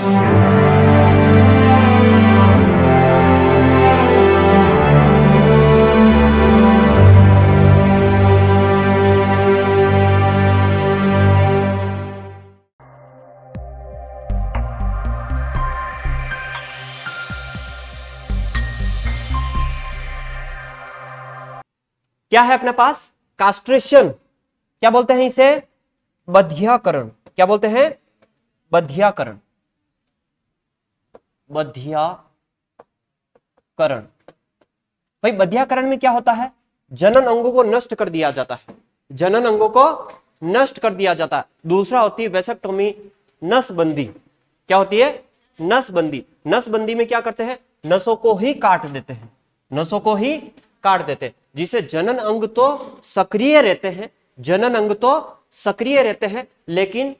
क्या है अपने पास? कास्ट्रेशन। क्या बोलते हैं इसे? बधियाकरण। क्या बोलते हैं? बधियाकरण। बधियाकरण। भाई बधियाकरण में क्या होता है? जनन अंगों को नष्ट कर दिया जाता है। जनन अंगों को नष्ट कर दिया जाता है। दूसरा होती है वेसेक्टोमी, नसबंदी। क्या होती है? नसबंदी। नसबंदी में क्या करते हैं? नसों को ही काट देते हैं। नसों को ही काट देते हैं, जिसे जनन अंग तो सक्रिय रहते हैं, जनन अंग तो सक्रिय रहते हैं, लेकिन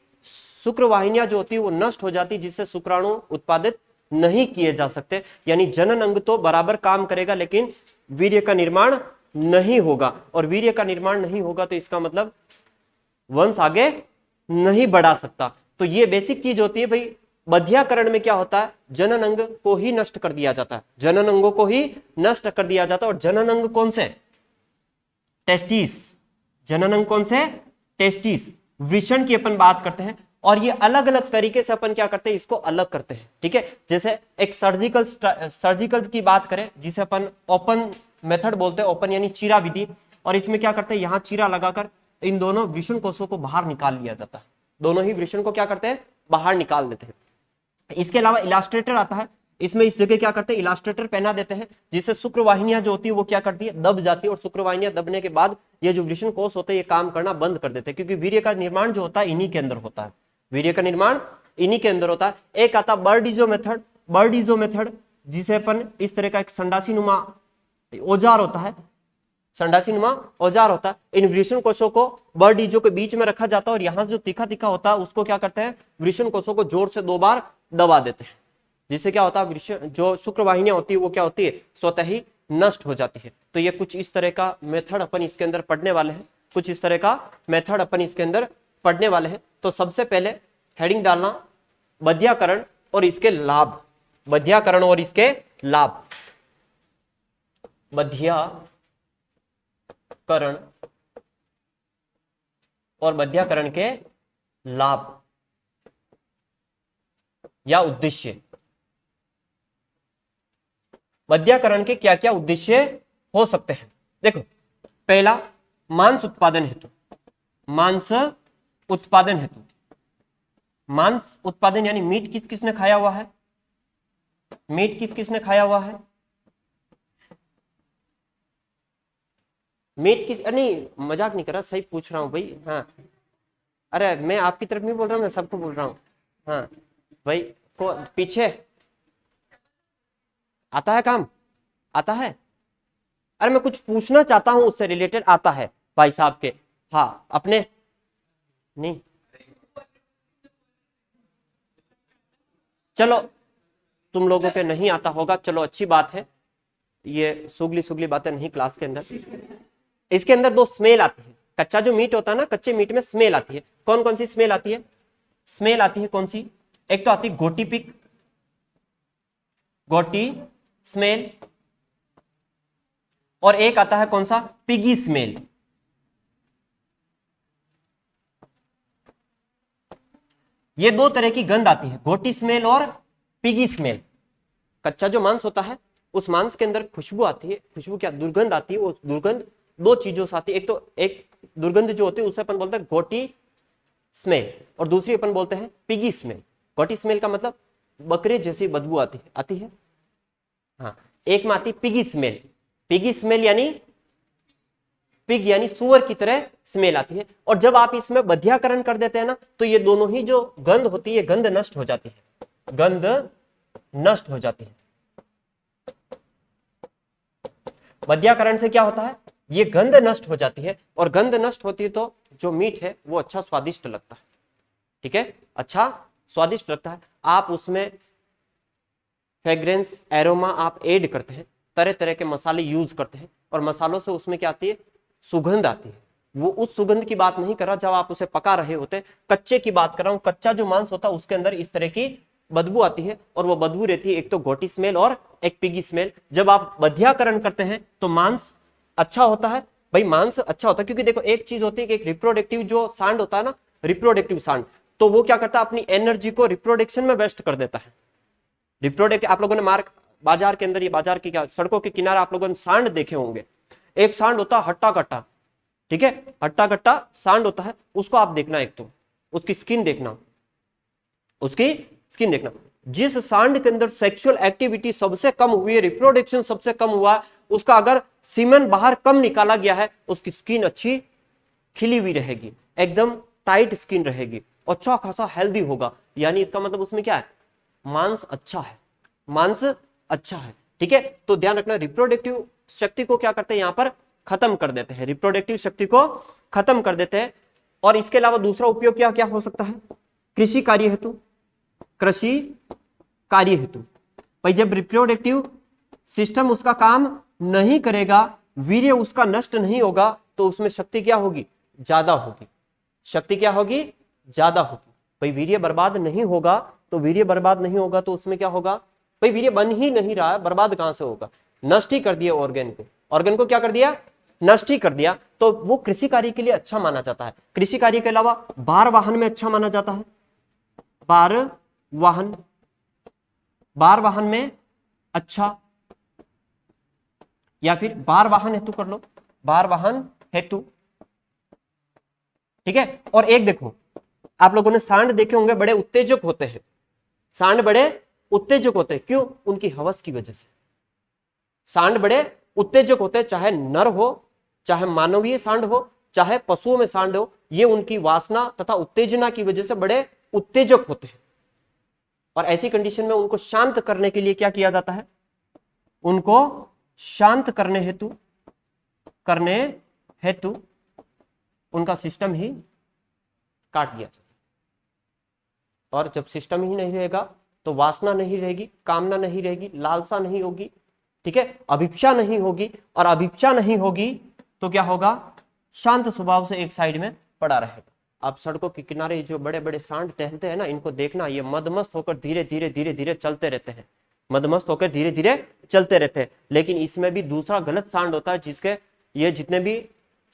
शुक्रवाहिनियां जो होती है वो नष्ट हो जाती, जिससे शुक्राणु उत्पादित नहीं किए जा सकते। यानी जनन अंग तो बराबर काम करेगा, लेकिन वीर्य का निर्माण नहीं होगा। और वीर्य का निर्माण नहीं होगा तो इसका मतलब वंश आगे नहीं बढ़ा सकता। तो ये बेसिक चीज होती है भाई। बधियाकरण में क्या होता है? जनन अंग को ही नष्ट कर दिया जाता है। जनन अंगों को ही नष्ट कर दिया जाता है। और जनन अंग कौन से? टेस्टिस। जनन अंग कौन से? टेस्टिस। वृषण की अपन बात करते हैं, और ये अलग अलग तरीके से अपन क्या करते हैं? इसको अलग करते हैं। ठीक है, जैसे एक सर्जिकल की बात करें, जिसे अपन ओपन मेथड बोलते हैं। ओपन यानी चीरा विधि। और इसमें क्या करते हैं? यहां चीरा लगाकर इन दोनों वृषण कोषों को बाहर निकाल लिया जाता है। दोनों ही वृषण को क्या करते हैं? बाहर निकाल देते हैं। इसके अलावा इलास्ट्रेटर आता है। इसमें इस जगह क्या करते हैं? इलास्ट्रेटर पहना देते हैं, जिससे शुक्रवाहिनियां जो होती है वो क्या करती है? दब जाती है। और शुक्रवाहिनियां दबने के बाद ये जो वृषण कोष होते हैं ये काम करना बंद कर देते हैं, क्योंकि वीर्य का निर्माण जो होता है इन्हीं के अंदर होता है। वीर्य का निर्माण इन्हीं के अंदर होता है। एक आता बर्डिजो मेथड। बर्डिजो मेथड, जिसे अपन इस तरह का एक संडासी नुमा औजार होता है, संडासी नुमा औजार होता है। इन वृषण कोषों को बर्डिजो के बीच में रखा जाता है, और यहां जो तीखा तीखा होता है उसको क्या करते हैं? वृषण कोषों को जोर से 2 बार दबा देते हैं, जिससे क्या होता है? जो शुक्रवाहिनियां होती है वो क्या होती है? स्वतः ही नष्ट हो जाती है। तो ये कुछ इस तरह का मेथड अपन इसके अंदर पढ़ने वाले हैं। कुछ इस तरह का मेथड अपन इसके अंदर पढ़ने वाले हैं। तो सबसे पहले हेडिंग डालना बधियाकरण और इसके लाभ। बधियाकरण और इसके लाभ। बधियाकरण और बधियाकरण के लाभ या उद्देश्य। बधियाकरण के क्या क्या उद्देश्य हो सकते हैं? देखो, पहला, मांस उत्पादन हेतु। मांस उत्पादन हेतु। मांस उत्पादन यानी मीट किस किसने खाया हुआ है? मीट किस किसने खाया हुआ है? मीट किस, नहीं मजाक नहीं कर रहा, सही पूछ रहा हूं भाई। हाँ, अरे मैं आपकी तरफ नहीं बोल रहा हूं, मैं सबको बोल रहा हूं। हाँ भाई, को पीछे आता है काम? आता है? अरे मैं कुछ पूछना चाहता हूं उससे रिलेटेड। आता है भाई साहब के? हाँ, अपने नहीं, चलो तुम लोगों के नहीं आता होगा, चलो अच्छी बात है। ये सुगली सुगली बातें नहीं क्लास के अंदर। इसके अंदर 2 स्मेल आती है। कच्चा जो मीट होता है ना, कच्चे मीट में स्मेल आती है। कौन कौन सी स्मेल आती है? स्मेल आती है कौन सी? एक तो आती है गोटी पिक, गोटी स्मेल, और एक आता है कौन सा? Piggy smell. ये 2 तरह की गंध आती है, गोटी स्मेल और पिगी स्मेल। कच्चा जो मांस होता है उस मांस के अंदर खुशबू आती है। खुशबू क्या? दुर्गंध आती है। वो दुर्गंध 2 चीजों से आती है। एक तो एक दुर्गंध जो होती है उसे अपन बोलते हैं गोटी स्मेल, और दूसरी अपन बोलते हैं पिगी स्मेल। गोटी स्मेल का मतलब बकरे जैसी बदबू आती है। हाँ, एक में आती पिगी स्मेल। पिगी स्मेल यानी पिग यानी सुअर की तरह स्मेल आती है। और जब आप इसमें बधियाकरण कर देते हैं ना, तो ये दोनों ही जो गंध होती है, गंध नष्ट हो जाती है। गंध नष्ट हो जाती है। बधियाकरण से क्या होता है? ये गंध नष्ट हो जाती है, और गंध नष्ट होती है तो जो मीट है वो अच्छा स्वादिष्ट लगता है। ठीक है, अच्छा स्वादिष्ट लगता है। आप उसमें फ्रेग्रेंस, एरोमा आप ऐड करते हैं, तरह तरह के मसाले यूज करते हैं, और मसालों से उसमें क्या आती है? सुगंध आती है। वो उस सुगंध की बात नहीं कर रहा जब आप उसे पका रहे होते, कच्चे की बात कर रहा हूं। कच्चा जो मांस होता है उसके अंदर इस तरह की बदबू आती है, और वो बदबू रहती है एक तो घोटी स्मेल और एक पिगी स्मेल। जब आप बधियाकरण करते हैं तो मांस अच्छा होता है, भाई मांस अच्छा होता है, क्योंकि देखो एक चीज होती है कि एक रिप्रोडक्टिव जो सांड होता है ना, रिप्रोडक्टिव सांड, तो वो क्या करता है, अपनी एनर्जी को रिप्रोडक्शन में वेस्ट कर देता है। रिप्रोडक्टिव, आप लोगों ने बाजार के अंदर, ये बाजार की क्या, सड़कों के किनारे आप लोगों ने सांड देखे होंगे। एक सांड होता है हट्टा कट्टा, ठीक है, हट्टा कट्टा सांड होता है, उसको आप देखना, एक तो उसकी स्किन देखना, उसकी स्किन देखना। जिस सांड के अंदर सेक्सुअल एक्टिविटी सबसे कम हुई है, रिप्रोडक्शन सबसे कम हुआ, उसका अगर सीमेन बाहर कम निकाला गया है, उसकी स्किन अच्छी खिली हुई रहेगी, एकदम टाइट स्किन रहेगी, अच्छा खासा हेल्दी होगा। यानी इसका मतलब उसमें क्या है, मांस अच्छा है, मांस अच्छा है, ठीक है। तो ध्यान रखना, रिप्रोडक्टिव शक्ति को क्या करते हैं, यहां पर खत्म कर देते हैं, रिप्रोडक्टिव शक्ति को खत्म कर देते हैं। और इसके अलावा दूसरा उपयोग क्या क्या हो सकता है, कृषि कार्य हेतु, कृषि कार्य हेतु। भाई जब रिप्रोडक्टिव सिस्टम उसका काम नहीं करेगा, वीर्य उसका नष्ट नहीं होगा, तो उसमें शक्ति क्या होगी, ज्यादा होगी, शक्ति क्या होगी, ज्यादा होगी। भाई वीर्य बर्बाद नहीं होगा, तो वीर्य बर्बाद नहीं होगा तो उसमें क्या होगा, भाई वीर्य बन ही नहीं रहा है, बर्बाद कहां से होगा, नष्ट ही कर दिया ऑर्गन को, ऑर्गन को क्या कर दिया, नष्ट ही कर दिया। तो वो कृषि कार्य के लिए अच्छा माना जाता है। कृषि कार्य के अलावा बार वाहन में अच्छा माना जाता है, बार वाहन, बार वाहन में अच्छा, या फिर बार वाहन हेतु कर लो, बार वाहन हेतु, ठीक है। और एक देखो, आप लोगों ने सांड देखे होंगे, बड़े उत्तेजक होते हैं, सांड बड़े उत्तेजक होते हैं, क्यों, उनकी हवस की वजह से। सांड बड़े उत्तेजक होते हैं, चाहे नर हो, चाहे मानवीय सांड हो, चाहे पशुओं में सांड हो, ये उनकी वासना तथा उत्तेजना की वजह से बड़े उत्तेजक होते हैं। और ऐसी कंडीशन में उनको शांत करने के लिए क्या किया जाता है, उनको शांत करने हेतु उनका सिस्टम ही काट दिया जाता है। और जब सिस्टम ही नहीं रहेगा तो वासना नहीं रहेगी, कामना नहीं रहेगी, लालसा नहीं होगी, ठीक है, अभिप्सा नहीं होगी, और अभिप्सा नहीं होगी तो क्या होगा, शांत स्वभाव से एक साइड में पड़ा रहेगा। आप सड़कों के किनारे जो बड़े बड़े सांड टहलते हैं ना, इनको देखना, ये मदमस्त होकर धीरे धीरे धीरे धीरे चलते रहते हैं, मदमस्त होकर धीरे धीरे चलते रहते हैं। लेकिन इसमें भी दूसरा गलत सांड होता है, जिसके ये जितने भी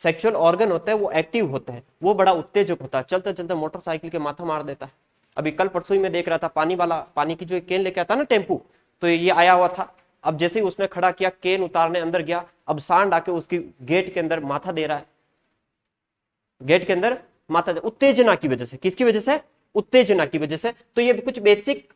सेक्सुअल ऑर्गन होते हैं वो एक्टिव होते हैं, वो बड़ा उत्तेजक होता है, चलते चलते मोटरसाइकिल के माथा मार देता है। अभी कल परसों ही मैं देख रहा था, पानी की जो केन लेके आता ना टेम्पू, तो ये आया हुआ था। अब जैसे ही उसने खड़ा किया, केन उतारने अंदर गया, अब सांड आके उसकी गेट के अंदर माथा दे रहा है, गेट के अंदर माथा दे, उत्तेजना की वजह से। किसकी वजह से, उत्तेजना की वजह से। तो ये कुछ बेसिक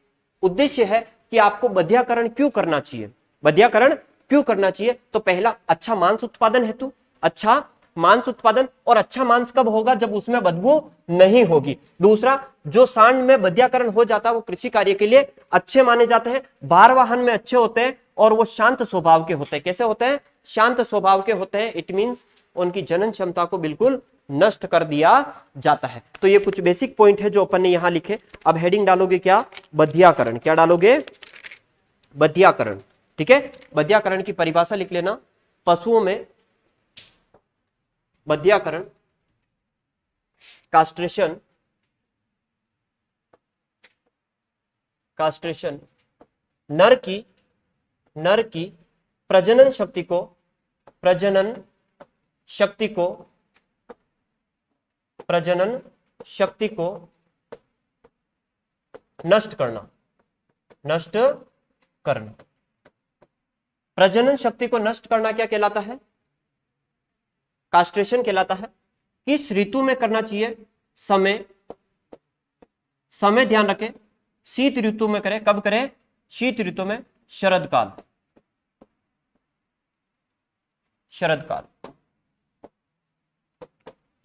उद्देश्य है कि आपको बधियाकरण क्यों करना चाहिए, बधियाकरण क्यों करना चाहिए। तो पहला, अच्छा मांस उत्पादन हेतु, अच्छा मांस उत्पादन, और अच्छा मांस कब होगा, जब उसमें बदबू नहीं होगी। दूसरा, जो सांड में बधियाकरण हो जाता है वो कृषि कार्य के लिए अच्छे माने जाते हैं, बार वाहन में अच्छे होते हैं, और वो शांत स्वभाव के होते हैं। कैसे होते हैं, शांत स्वभाव के होते हैं। इट मींस उनकी जनन क्षमता को बिल्कुल नष्ट कर दिया जाता है। तो ये कुछ बेसिक पॉइंट है जो अपन ने यहां लिखे। अब हेडिंग डालोगे क्या, बधियाकरण, क्या डालोगे, बधियाकरण, ठीक है। बधियाकरण की परिभाषा लिख लेना, पशुओं में बधियाकरण, कास्ट्रेशन, कास्ट्रेशन नर की प्रजनन शक्ति को नष्ट करना, प्रजनन शक्ति को नष्ट करना क्या कहलाता है, कास्ट्रेशन कहलाता है। किस ऋतु में करना चाहिए, समय ध्यान रखें, शीत ऋतु में करें। कब करें, शीत ऋतु में, शरदकाल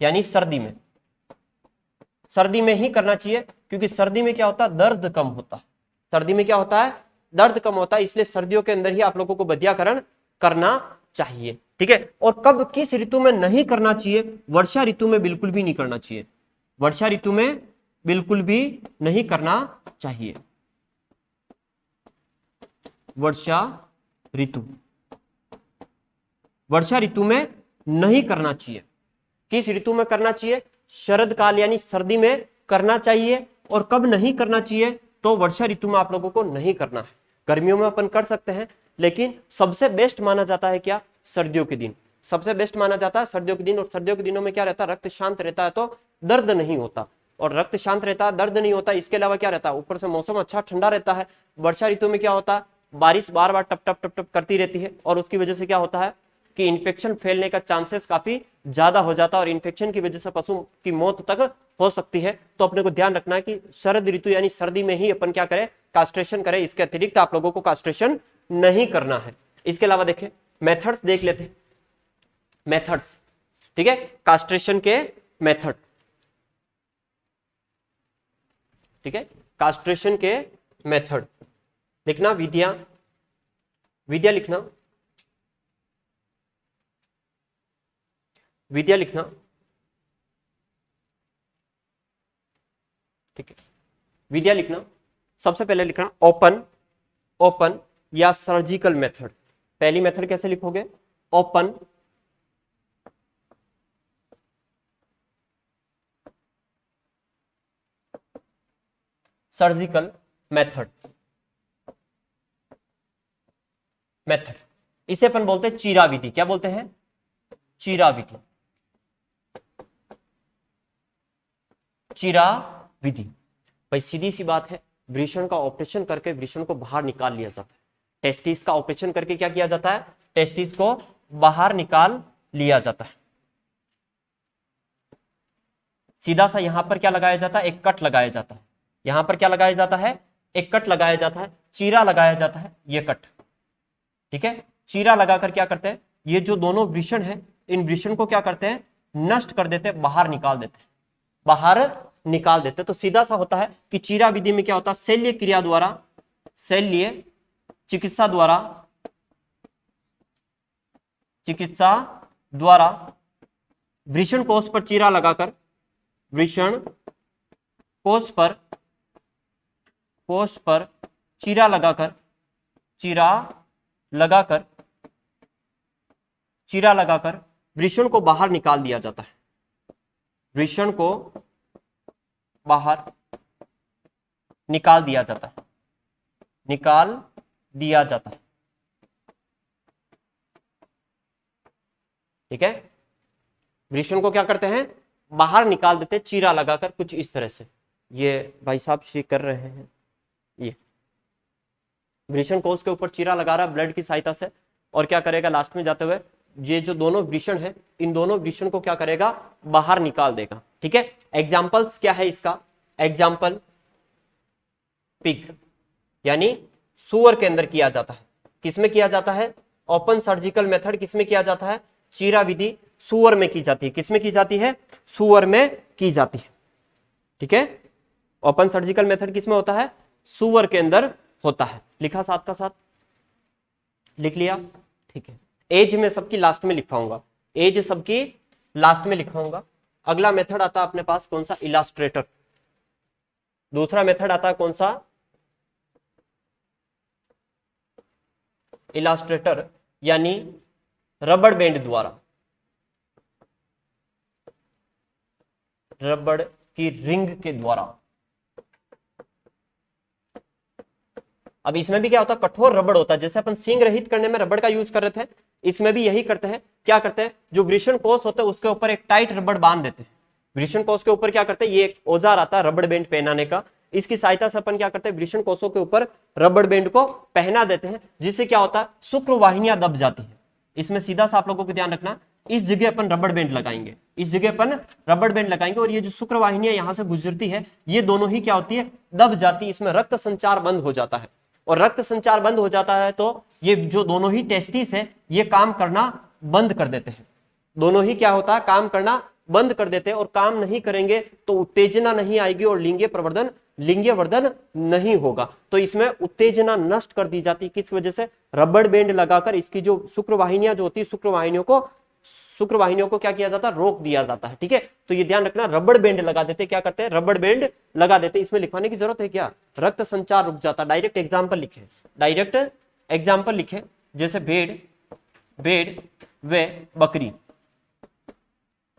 यानी सर्दी में ही करना चाहिए, क्योंकि सर्दी में क्या होता है, दर्द कम होता है। सर्दी में क्या होता है, दर्द कम होता है, इसलिए सर्दियों के अंदर ही आप लोगों को बधियाकरण करना चाहिए, ठीक है। और कब, किस ऋतु में नहीं करना चाहिए, वर्षा ऋतु में बिल्कुल भी नहीं करना चाहिए, वर्षा ऋतु में बिल्कुल भी नहीं करना चाहिए, वर्षा ऋतु में नहीं करना चाहिए। किस ऋतु में करना चाहिए, शरद काल यानी सर्दी में करना चाहिए। और कब नहीं करना चाहिए, तो वर्षा ऋतु में आप लोगों को नहीं करना है। गर्मियों में अपन कर सकते हैं, लेकिन सबसे बेस्ट माना जाता है क्या, सर्दियों के दिन सबसे बेस्ट माना जाता है सर्दियों के दिन। और सर्दियों के दिनों में क्या रहता है, रक्त शांत रहता है, तो दर्द नहीं होता। और रक्त शांत रहता है, दर्द नहीं होता, इसके अलावा क्या रहता है, ऊपर से मौसम अच्छा ठंडा रहता है। वर्षा ऋतु में क्या होता है, बारिश बार बार टप टप टप टप करती रहती है, और उसकी वजह से क्या होता है कि इन्फेक्शन फैलने का चांसेस काफी ज्यादा हो जाता है, और इन्फेक्शन की वजह से पशु की मौत तक हो सकती है। तो अपने को ध्यान रखना है कि शरद ऋतु यानी सर्दी में ही अपन क्या करें, कास्ट्रेशन करें। इसके अतिरिक्त आप लोगों को कास्ट्रेशन नहीं करना है। इसके अलावा देखें, मेथड्स देख लेते हैं, मेथड्स, ठीक है, कास्ट्रेशन के मेथड, ठीक है, कास्ट्रेशन के मेथड लिखना, विधियां, विधियां लिखना, विधियां लिखना, ठीक है, विधियां लिखना। सबसे पहले लिखना ओपन, ओपन या सर्जिकल मेथड। पहली मेथड कैसे लिखोगे, ओपन, सर्जिकल मेथड, मेथड इसे अपन बोलते हैं चीरा विधि। क्या बोलते हैं, चीरा विधि, चीरा विधि। भाई सीधी सी बात है, वृषण का ऑपरेशन करके वृषण को बाहर निकाल लिया जाता है। टेस्टिस का ऑपरेशन करके क्या किया जाता है, टेस्टिस को बाहर निकाल लिया जाता है। सीधा सा यहां पर क्या लगाया जाता है, एक कट लगाया जाता है। यहां पर क्या लगाया जाता है, एक कट लगाया जाता है, चीरा लगाया जाता है, ये कट, ठीक है। चीरा लगाकर क्या करते हैं, ये जो दोनों वृषण है, इन वृषण को क्या करते हैं, नष्ट कर देते हैं, बाहर निकाल देते हैं, बाहर निकाल देते हैं। तो सीधा सा होता है कि चीरा विधि में क्या होता है, शल्य क्रिया द्वारा, शल्य चिकित्सा द्वारा, चिकित्सा द्वारा वृषण कोष पर चीरा लगाकर, वृषण कोष पर चीरा लगाकर, चीरा लगाकर, चीरा लगाकर वृषण को बाहर निकाल दिया जाता है। वृषण को बाहर निकाल दिया जाता है, निकाल दिया जाता है, ठीक है। वृषण को क्या करते हैं, बाहर निकाल देते हैं, चीरा लगाकर, कुछ इस तरह से। ये भाई साहब श्री कर रहे हैं, ये वृषण कोष के ऊपर चीरा लगा रहा है ब्लड की सहायता से, और क्या करेगा, लास्ट में जाते हुए ये जो दोनों वृषण है, इन दोनों वृषण को क्या करेगा, बाहर निकाल देगा, ठीक है। एग्जाम्पल्स क्या है इसका, एग्जाम्पल पिग यानी सुअर के अंदर किया जाता है। किसमें किया जाता है, ओपन सर्जिकल मेथड किसमें किया जाता है, चीरा विधि सुअर में की जाती है। किसमें की जाती है, सुअर में की जाती है, ठीक है। ओपन सर्जिकल मेथड किसमें होता है, सुअर के अंदर होता है। लिखा साथ का साथ, लिख लिया, ठीक है। एज में सबकी लास्ट में लिखवाऊंगा, एज सबकी लास्ट में लिखवाऊंगा। अगला मेथड आता है अपने पास कौन सा, इलास्ट्रेटर। दूसरा मेथड आता है कौन सा, इलास्ट्रेटर यानी रबड़ बैंड द्वारा, रबड़ की रिंग के द्वारा। अब इसमें भी क्या होता है, कठोर रबड़ होता है। जैसे अपन सींग रहित करने में रबड़ का यूज कर रहे थे, इसमें भी यही करते हैं। क्या करते हैं, जो वृषण कोष होता है उसके ऊपर एक टाइट रबड़ बांध देते हैं। वृषण कोष के ऊपर क्या करते हैं, ये एक औजार आता है रबड़ बैंड पहनाने का, इसकी सहायता से अपन क्या करते हैं, वृषण कोषों के ऊपर रबड़ बैंड को पहना देते हैं, जिससे क्या होता है, शुक्र वाहिनियां दब जाती है। इसमें सीधा सा आप लोगों को ध्यान रखना, इस जगह अपन रबड़ बैंड लगाएंगे, इस जगह अपन रबड़ बैंड लगाएंगे, और ये जो शुक्र वाहिनियां यहां से गुजरती है, ये दोनों ही क्या होती है, दब जाती है। इसमें रक्त संचार बंद हो जाता है, और रक्त संचार बंद हो जाता है तो ये जो दोनों ही टेस्टिस है, ये काम करना बंद कर देते हैं। दोनों ही क्या होता है, काम करना बंद कर देते हैं, और काम नहीं करेंगे तो उत्तेजना नहीं आएगी और लिंगीय वर्धन नहीं होगा। तो इसमें उत्तेजना नष्ट कर दी जाती है। किस वजह से, रबड़ बैंड लगाकर इसकी जो शुक्रवाहिनियां जो होती है, शुक्रवाहिनियों को क्या किया जाता है, रोक दिया जाता है, ठीक है। तो ये ध्यान रखना, रबड़ बैंड लगा देते, क्या करते हैं, रबड़ बैंड लगा देते। इसमें लिखवाने की जरूरत है क्या, रक्त संचार रुक जाता। डायरेक्ट एग्जाम्पल लिखे, डायरेक्ट एग्जाम्पल लिखे, जैसे भेड़ व बकरी,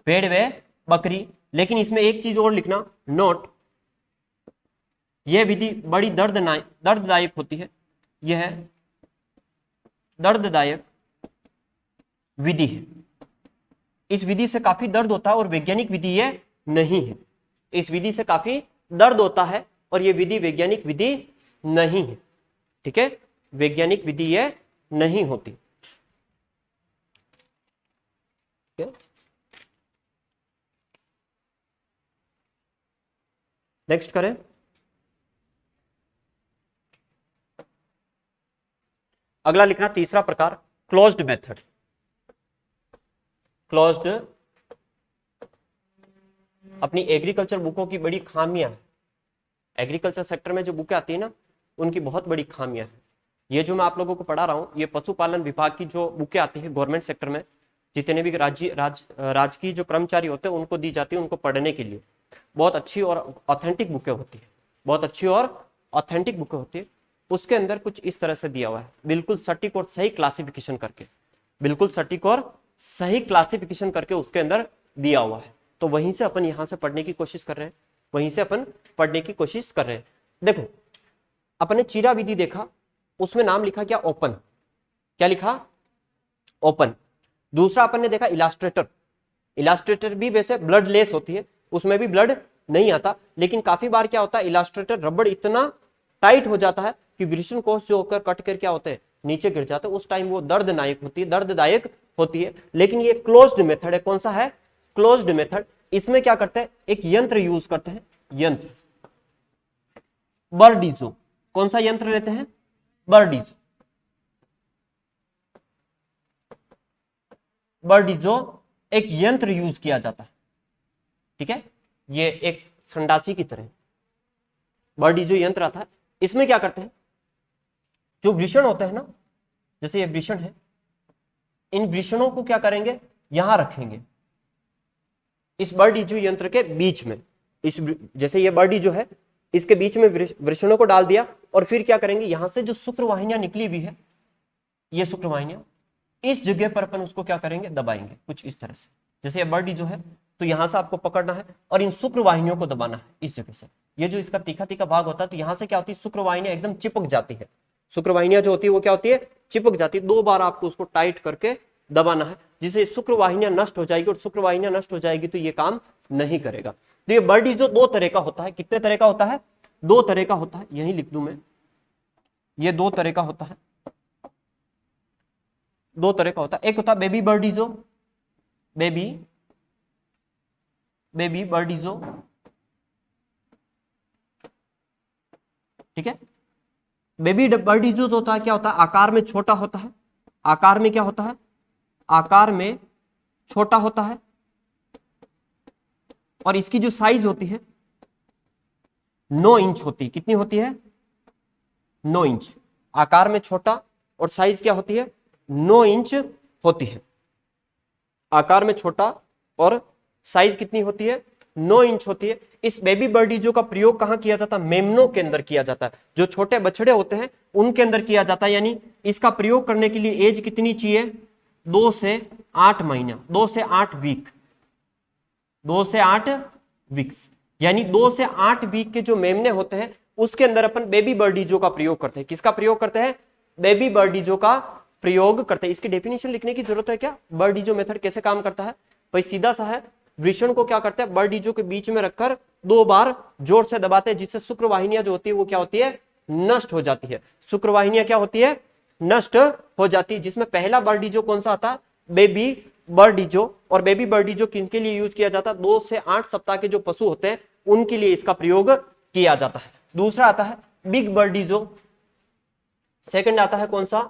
भेड़ व बकरी। लेकिन इसमें एक चीज और लिखना, नोट, यह विधि बड़ी दर्ददायक होती है। यह दर्ददायक विधि है। इस विधि से काफी दर्द होता है और वैज्ञानिक विधि यह नहीं है। इस विधि से काफी दर्द होता है और यह विधि वैज्ञानिक विधि नहीं है। ठीक है, वैज्ञानिक विधि यह नहीं होती। नेक्स्ट करें। अगला लिखना तीसरा प्रकार क्लोज्ड मेथड। क्लोज्ड, अपनी एग्रीकल्चर बुकों की बड़ी खामियां है। एग्रीकल्चर सेक्टर में जो बुकें आती है ना, उनकी बहुत बड़ी खामियां है। ये जो मैं आप लोगों को पढ़ा रहा हूं, ये पशुपालन विभाग की जो बुकें आती है गवर्नमेंट सेक्टर में, जितने भी राजकीय जो कर्मचारी होते हैं उनको दी जाती है, उनको पढ़ने के लिए बहुत अच्छी और ऑथेंटिक बुकें होती है। बहुत अच्छी और ऑथेंटिक बुकें होती है। उसके अंदर कुछ इस तरह से दिया हुआ है, बिल्कुल सटीक और सही क्लासिफिकेशन करके, बिल्कुल सटीक और सही क्लासिफिकेशन करके उसके अंदर दिया हुआ है। तो वहीं से अपन यहां से पढ़ने की कोशिश कर रहे हैं, वहीं से अपन पढ़ने की कोशिश कर रहे हैं। देखो, अपने चीरा विधि देखा, उसमें नाम लिखा क्या? ओपन। क्या लिखा? ओपन। दूसरा अपन ने देखा इलास्ट्रेटर। इलास्ट्रेटर भी वैसे ब्लड लेस होती है, उसमें भी ब्लड नहीं आता, लेकिन काफी बार क्या होता है, इलास्ट्रेटर रबड़ इतना टाइट हो जाता है कि वृषण कोष जो होकर कट कर क्या होते हैं, नीचे गिर जाते हैं। उस टाइम वो दर्ददायक होती है। लेकिन ये क्लोज्ड मेथड है। कौन सा है? Closed method. इसमें क्या करते हैं, एक यंत्र यूज करते हैं, यंत्र बर्डीजो। कौन सा यंत्र लेते हैं? बर्डीजो। बर्डीजो एक यंत्र यूज किया जाता है। ठीक है, ये एक संडासी की तरह बर्डीजो यंत्र आता है। इसमें क्या करते हैं, जो वृषण होते हैं ना, जैसे ये वृषण है, इन वृषणों को क्या करेंगे, यहां रखेंगे इस बर्डीजो यंत्र के बीच में। इस जैसे ये बर्डीजो है, इसके बीच में वृषणों को डाल दिया और फिर क्या करेंगे, यहां से जो शुक्रवाहिनियां निकली हुई है, ये शुक्रवाहिनियां, इस जगह पर अपन उसको क्या करेंगे, दबाएंगे कुछ इस तरह से। जैसे ये बर्डीजो है तो यहां से आपको पकड़ना है और इन शुक्रवाहिनियों को दबाना है इस जगह से। ये जो इसका तीखा तीखा भाग होता है, तो यहां से क्या होती है, शुक्रवाहिनियां एकदम चिपक जाती है। शुक्रवाहिनियां जो होती है वो क्या होती है, चिपक जाती है। 2 बार आपको उसको टाइट करके दबाना है, जिससे शुक्रवाहिनियां नष्ट हो जाएगी, और शुक्रवाहिनियां नष्ट हो जाएगी तो ये काम नहीं करेगा। तो ये बर्डीजो 2 तरह का होता है। कितने तरह का होता है? 2 तरह का होता है। यही लिख दूं मैं, ये 2 तरह का होता है। 2 तरह का होता है। एक होता है बेबी बर्डीजो, बेबी बर्डीजो। ठीक है, बेबी बर्डीजो जो होता है, क्या होता है, आकार में छोटा होता है। आकार में क्या होता है, आकार में छोटा होता है, और इसकी जो साइज होती है 9 इंच होती है। कितनी होती है? 9 इंच। आकार में छोटा और साइज क्या होती है, 9 इंच होती है। आकार में छोटा और साइज कितनी होती है, 9 इंच होती है। इस बेबी बर्डीजो का प्रयोग कहां किया जाता है? मेमनों के अंदर किया जाता है। जो छोटे बछड़े होते हैं उनके अंदर किया जाता है। यानी इसका प्रयोग करने के लिए एज कितनी चाहिए? 2 से 8 महीना, 2 से 8 वीक, 2 से 8 वीक्स। यानी 2 से 8 वीक के जो मेमने होते हैं उसके अंदर अपन बेबी बर्डीजो का प्रयोग करते हैं। किसका प्रयोग करते हैं? बेबी बर्डीजो का प्रयोग करते हैं। इसकी डेफिनेशन लिखने की जरूरत है क्या? बर्डीजो मेथड कैसे काम करता है? भाई सीधा सा है, वृषण को क्या करते हैं, बर्डीजो के बीच में रखकर 2 बार जोर से दबाते हैं, जिससे शुक्रवाहिनियां जो होती है वो क्या होती है, नष्ट हो जाती है। शुक्रवाहिनियां क्या होती है, नष्ट हो जाती है। जिसमें पहला बर्डीजो कौन सा आता है? बेबी बर्डीजो। और बेबी बर्डीजो किनके लिए यूज किया जाता है? 2 से 8 सप्ताह के जो पशु होते हैं उनके लिए इसका प्रयोग किया जाता है। दूसरा आता है बिग बर्डीजो। सेकंड आता है कौन सा?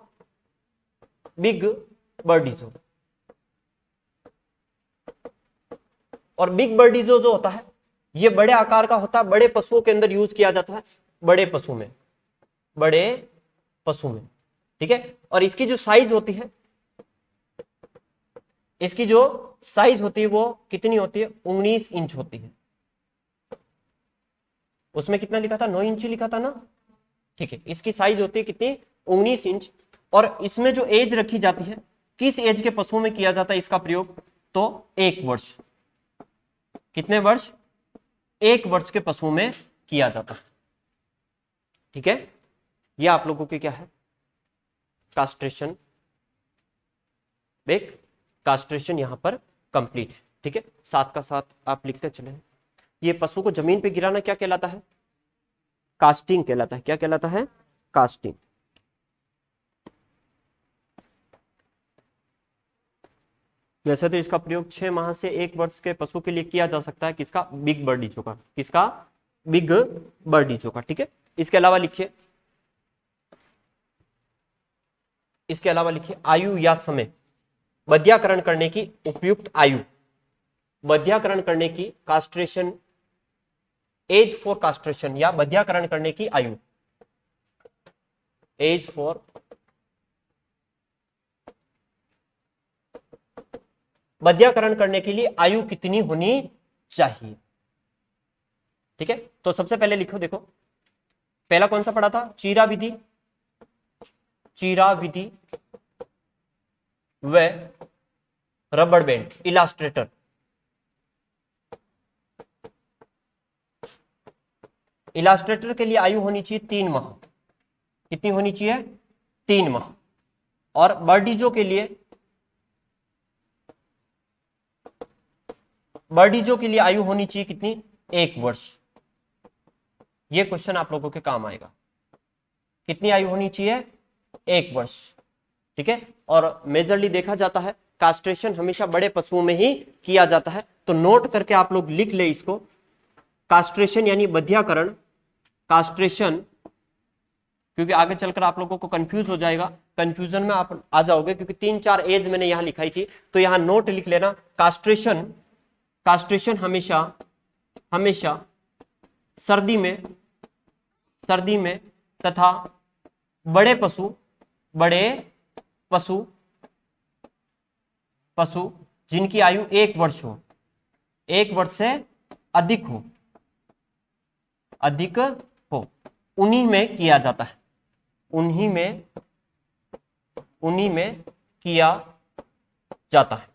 बिग बर्डीजो। और बिग बर्डीजो जो होता है ये बड़े आकार का होता है, बड़े पशुओं के अंदर यूज किया जाता है, बड़े पशु में, बड़े पशु में। ठीक है, और इसकी जो साइज होती है, इसकी जो साइज होती है वो कितनी होती है? 19 इंच होती है। उसमें कितना लिखा था? 9 इंच लिखा था ना। ठीक है, इसकी साइज होती है कितनी? 19 इंच। और इसमें जो एज रखी जाती है, किस एज के पशुओं में किया जाता है इसका प्रयोग? तो 1 वर्ष। कितने वर्ष? 1 वर्ष के पशुओं में किया जाता है। ठीक है, ये आप लोगों के क्या है, कास्ट्रेशन, एक कास्ट्रेशन यहां पर कंप्लीट है। ठीक है, साथ का साथ आप लिखते चले। ये पशु को जमीन पे गिराना क्या कहलाता है, कास्टिंग कहलाता है। क्या कहलाता है, कास्टिंग। वैसे तो इसका प्रयोग 6 माह से 1 वर्ष के पशु के लिए किया जा सकता है, किसका, बिग बर्डीजों का, किसका, बिग बर्डीजों का। ठीक है, इसके अलावा लिखिए, इसके अलावा लिखिए आयु या समय, बध्याकरण करने की उपयुक्त आयु, बध्याकरण करने की, कास्ट्रेशन, एज फॉर कास्ट्रेशन या बध्याकरण करने की आयु, एज फॉर बध्याकरण करने के लिए आयु कितनी होनी चाहिए। ठीक है, तो सबसे पहले लिखो, देखो पहला कौन सा पढ़ा था, चीरा विधि, चीरा विधि व रबर बैंड इलास्ट्रेटर। इलास्ट्रेटर के लिए आयु होनी चाहिए 3 माह, कितनी होनी चाहिए, 3 माह। और बर्डीजो के लिए, बर्डीजो के लिए आयु होनी चाहिए कितनी, 1 वर्ष। ये क्वेश्चन आप लोगों के काम आएगा, कितनी आयु होनी चाहिए, 1 वर्ष। ठीक है, और मेजरली देखा जाता है कास्ट्रेशन हमेशा बड़े पशुओं में ही किया जाता है, तो नोट करके आप लोग लिख ले इसको, कास्ट्रेशन यानी बध्याकरण, कास्ट्रेशन, क्योंकि आगे चलकर आप लोगों को कंफ्यूज हो जाएगा, कंफ्यूजन में आप आ जाओगे, क्योंकि 3-4 एज मैंने यहां लिखाई थी, तो यहां नोट लिख लेना, कास्ट्रेशन, कास्ट्रेशन हमेशा, हमेशा सर्दी में, सर्दी में तथा बड़े पशु, बड़े पशु, पशु जिनकी आयु 1 वर्ष हो, 1 वर्ष से अधिक हो, अधिक हो, उन्हीं में किया जाता है, उन्हीं में, उन्हीं में किया जाता है।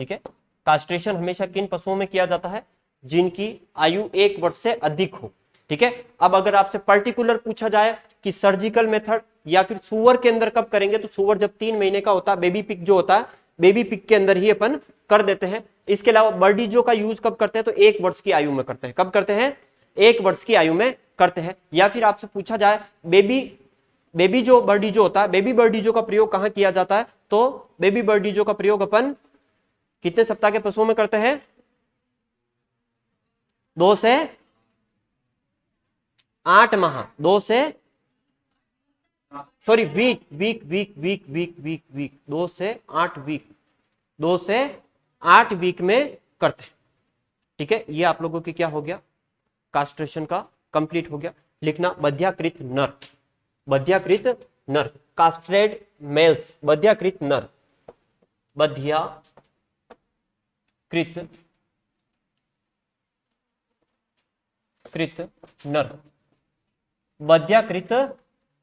ठीक है, कास्ट्रेशन हमेशा किन पशुओं में किया जाता है, जिनकी आयु 1 वर्ष से अधिक हो। ठीक है, अब अगर आपसे पर्टिकुलर पूछा जाए कि सर्जिकल मेथड या फिर सुअर के अंदर कब करेंगे, तो सुअर जब 3 महीने का होता है, बेबी पिग जो होता है, बेबी पिग के अंदर ही अपन कर देते हैं। इसके अलावा बर्डीजो का यूज कब करते हैं, तो 1 वर्ष की आयु में करते हैं। कब करते हैं, 1 वर्ष की आयु में करते हैं। या फिर आपसे पूछा जाए बेबी जो बर्डीजो होता है, बेबी बर्डीजो का प्रयोग कहां किया जाता है, तो बेबी बर्डीजो का प्रयोग अपन कितने सप्ताह के पशुओं में करते हैं, 2 से 8 माह, 2 से, sorry week, week week week week week week 2 से 8 वीक, 2 से 8 वीक में करते हैं। ठीक है, ये आप लोगों की क्या हो गया, कास्ट्रेशन का कंप्लीट हो गया। लिखना बध्याकृत नर, बध्याकृत नर, कास्ट्रेड मेल्स, बध्याकृत नर, बध्याकृत नर, बध्याकृत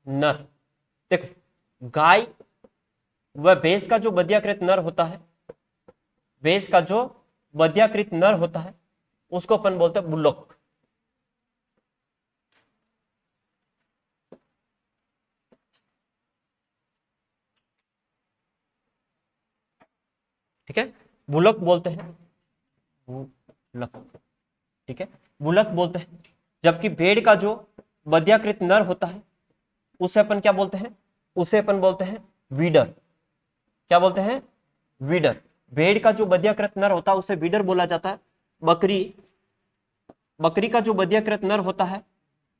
नर। देखो गाय व भैंस का जो बध्याकृत नर होता है, भैंस का जो बध्याकृत नर होता है, उसको अपन बोलते हैं बुलक। ठीक है, बुलक बोलते हैं, बुलक। ठीक है, बुलक बोलते हैं। जबकि भेड़ का जो बध्याकृत नर होता है, उसे अपन क्या बोलते हैं, उसे अपन बोलते हैं वीडर। क्या बोलते हैं, वीडर। भेड़ का जो बध्याकृत नर होता है उसे वीडर बोला जाता है। बकरी, बकरी का जो बध्याकृत नर होता है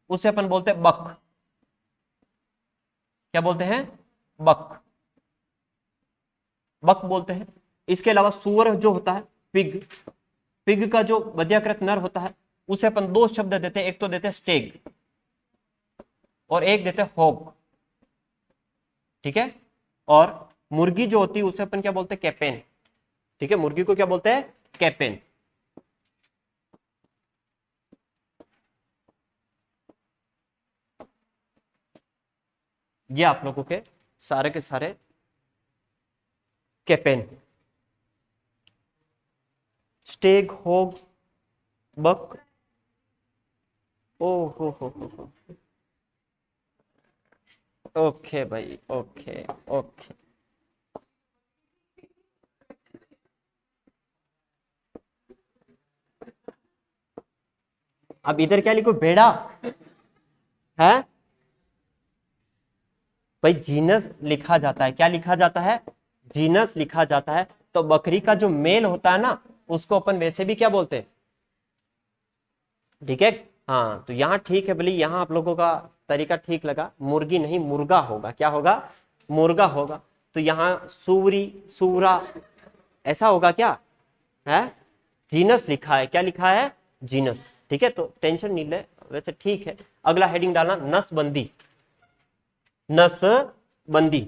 उसे अपन बोलते हैं बक। क्या बोलते हैं, बक, बक बोलते हैं। इसके अलावा सुअर जो होता है, पिग, पिग का जो बध्याकृत नर होता है उसे अपन 2 शब्द देते हैं, एक तो देते हैं स्टेग और एक देते हैं हॉग। ठीक है, और मुर्गी जो होती है उसे अपन क्या बोलते हैं, कैपेन। ठीक है, मुर्गी को क्या बोलते हैं, कैपेन। ये आप लोगों के सारे कैपेन, स्टेग, होग, बक। ओ हो। ओके भाई, ओके ओके। अब इधर क्या लिखो, भेड़ा है भाई। जीनस लिखा जाता है, क्या लिखा जाता है, जीनस लिखा जाता है। तो बकरी का जो मेल होता है ना, उसको अपन वैसे भी क्या बोलते हैं, ठीक है। हाँ, तो यहाँ ठीक है भले, यहाँ आप लोगों का तरीका ठीक लगा, मुर्गी नहीं मुर्गा होगा, क्या होगा, मुर्गा होगा। तो यहाँ सूरी सूरा ऐसा होगा क्या है, जीनस लिखा है, क्या लिखा है, जीनस, ठीक है। तो टेंशन नहीं ले, वैसे ठीक है। अगला हेडिंग डालना, नसबंदी, नसबंदी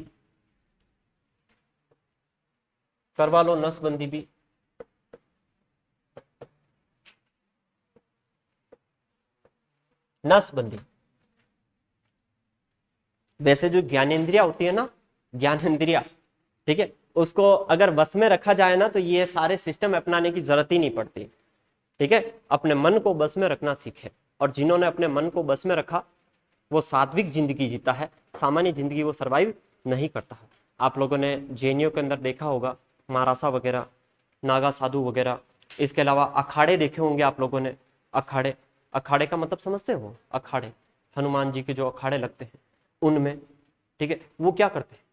करवा लो, नसबंदी भी। नसबंदी, वैसे जो ज्ञानेंद्रिया होती है ना, ज्ञानेंद्रिया, ठीक है, उसको अगर बस में रखा जाए ना, तो ये सारे सिस्टम अपनाने की जरूरत ही नहीं पड़ती, ठीक है। अपने मन को बस में रखना सीखे, और जिन्होंने अपने मन को बस में रखा वो सात्विक जिंदगी जीता है, सामान्य जिंदगी वो सरवाइव नहीं करता है। आप लोगों ने जेएनयू के अंदर देखा होगा, महारासा वगैरह, नागा साधु वगैरह, इसके अलावा अखाड़े देखे होंगे आप लोगों ने। अखाड़े, अखाड़े का मतलब समझते हो, अखाड़े हनुमान जी के जो अखाड़े लगते हैं उनमें, ठीक है, वो क्या करते हैं,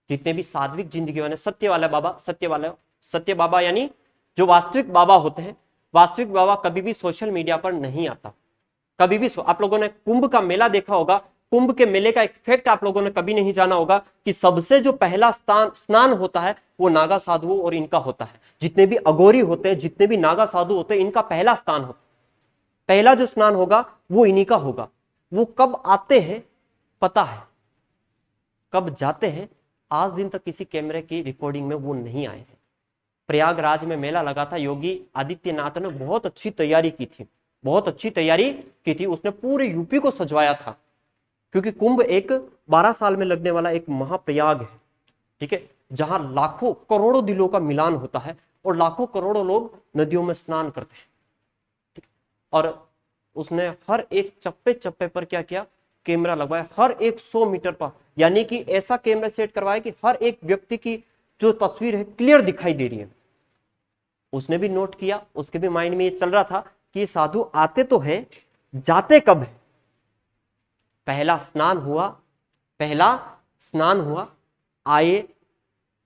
जितने भी सात्विक जिंदगी वाले सत्य वाला बाबा, सत्य बाबा यानी जो वास्तविक बाबा होते हैं, वास्तविक बाबा कभी भी सोशल मीडिया पर नहीं आता, कभी भी। आप लोगों ने कुंभ का मेला देखा होगा, कुंभ के मेले का इफेक्ट आप लोगों ने कभी नहीं जाना होगा कि सबसे जो पहला स्नान होता है वो नागा साधुओं और इनका होता है। जितने भी अघोरी होते हैं, जितने भी नागा साधु होते हैं, इनका पहला स्नान हो, पहला जो स्नान होगा वो इन्हीं का होगा। वो कब आते हैं पता है, कब जाते हैं आज दिन तक किसी कैमरे की रिकॉर्डिंग में वो नहीं आए हैं। प्रयागराज में मेला लगा था, योगी आदित्यनाथ ने बहुत अच्छी तैयारी की थी, बहुत अच्छी तैयारी की थी, उसने पूरे यूपी को सजवाया था, क्योंकि कुंभ एक 12 साल में लगने वाला एक महाप्रयाग है, ठीक है, जहां लाखों करोड़ों दिलों का मिलान होता है और लाखों करोड़ों लोग नदियों में स्नान करते हैं, ठीक। और उसने हर एक चप्पे चप्पे पर क्या किया, कैमरा लगवाया, हर एक 100 मीटर पर, यानी कि ऐसा कैमरा सेट करवाया कि हर एक व्यक्ति की जो तस्वीर है क्लियर दिखाई दे रही है। उसने भी नोट किया, उसके भी माइंड में ये चल रहा था कि साधु आते तो है, जाते कब है। पहला स्नान हुआ, पहला स्नान हुआ, आए,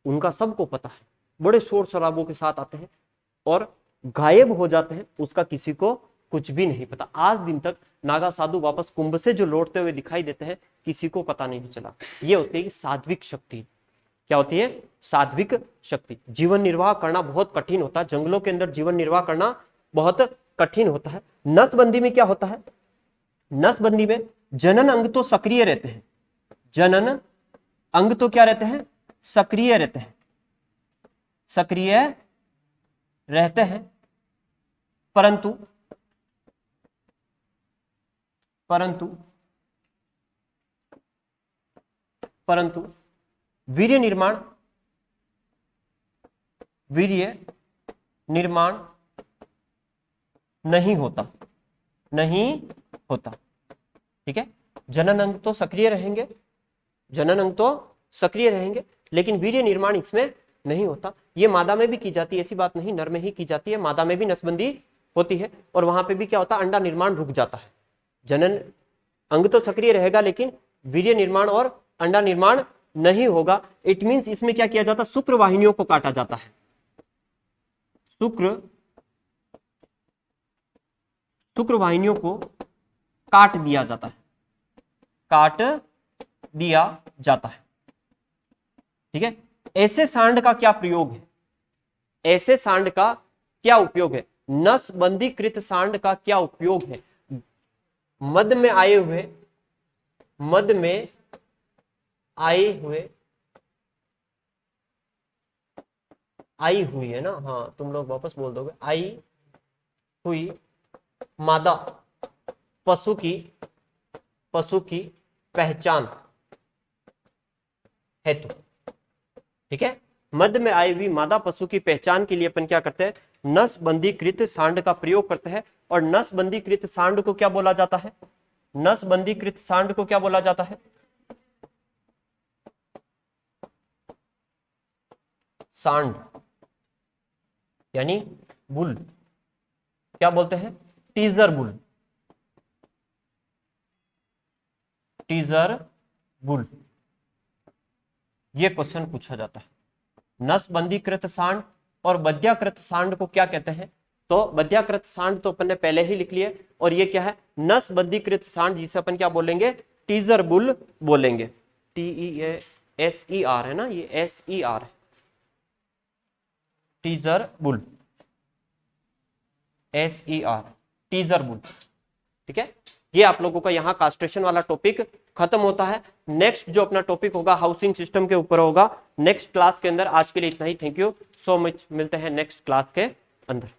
उनका सबको पता है, बड़े शोर शराबों के साथ आते हैं और गायब हो जाते हैं, उसका किसी को कुछ भी नहीं पता। आज दिन तक नागा साधु वापस कुंभ से जो लौटते हुए दिखाई देते हैं, किसी को पता नहीं चला। ये होती है सात्विक शक्ति। क्या होती है, सात्विक शक्ति। जीवन निर्वाह करना बहुत कठिन होता है, जंगलों के अंदर जीवन निर्वाह करना बहुत कठिन होता है। नसबंदी में क्या होता है, नसबंदी में जनन अंग तो सक्रिय रहते हैं, जनन अंग तो क्या रहते हैं, सक्रिय रहते हैं, सक्रिय रहते हैं, परंतु परंतु परंतु वीर्य निर्माण, वीर्य निर्माण नहीं होता, नहीं होता, ठीक है। जनन अंग तो सक्रिय रहेंगे, जनन अंग तो सक्रिय रहेंगे, लेकिन वीर्य निर्माण इसमें नहीं होता। ये मादा में भी की जाती है, ऐसी बात नहीं, नर में ही की जाती है, मादा में भी नसबंदी होती है, और वहां पे भी क्या होता है, अंडा निर्माण रुक जाता है। जनन अंग तो सक्रिय रहेगा, लेकिन वीर्य निर्माण और अंडा निर्माण नहीं होगा। इट मींस इसमें क्या किया जाता है, शुक्र वाहिनियों को काटा जाता है, शुक्र वाहिनियों को काट दिया जाता है, काट दिया जाता है, ठीक है। ऐसे सांड का क्या प्रयोग है, ऐसे सांड का क्या उपयोग है, नसबंदीकृत सांड का क्या उपयोग है। मद में आए हुए, मद में आए हुए, आई हुई है ना, हाँ तुम लोग वापस बोल दोगे, आई हुई मादा पशु की पहचान हेतु, ठीक है। मध्य में आई हुई मादा पशु की पहचान के लिए अपन क्या करते हैं, नसबंदीकृत सांड का प्रयोग करते हैं। और नसबंदीकृत सांड को क्या बोला जाता है, नसबंदीकृत सांड को क्या बोला जाता है, सांड यानी बुल, क्या बोलते हैं? टीजर बुल, टीजर बुल, ये क्वेश्चन पूछा जाता है। नसबंदीकृत सांड और बध्याकृत सांड को क्या कहते हैं? तो बध्याकृत सांड तो अपन ने पहले ही लिख लिए, और ये क्या है? नसबंदीकृत सांड, जिसे अपन क्या बोलेंगे? टीजर बुल बोलेंगे। TEASER है ना, ये SER है, teaser bull, SER, teaser bull. ठीक है, ये आप लोगों का यहाँ कास्ट्रेशन वाला टॉपिक खत्म होता है। नेक्स्ट जो अपना टॉपिक होगा हाउसिंग सिस्टम के ऊपर होगा नेक्स्ट क्लास के अंदर। आज के लिए इतना ही, थैंक यू सो मच, मिलते हैं नेक्स्ट क्लास के अंदर।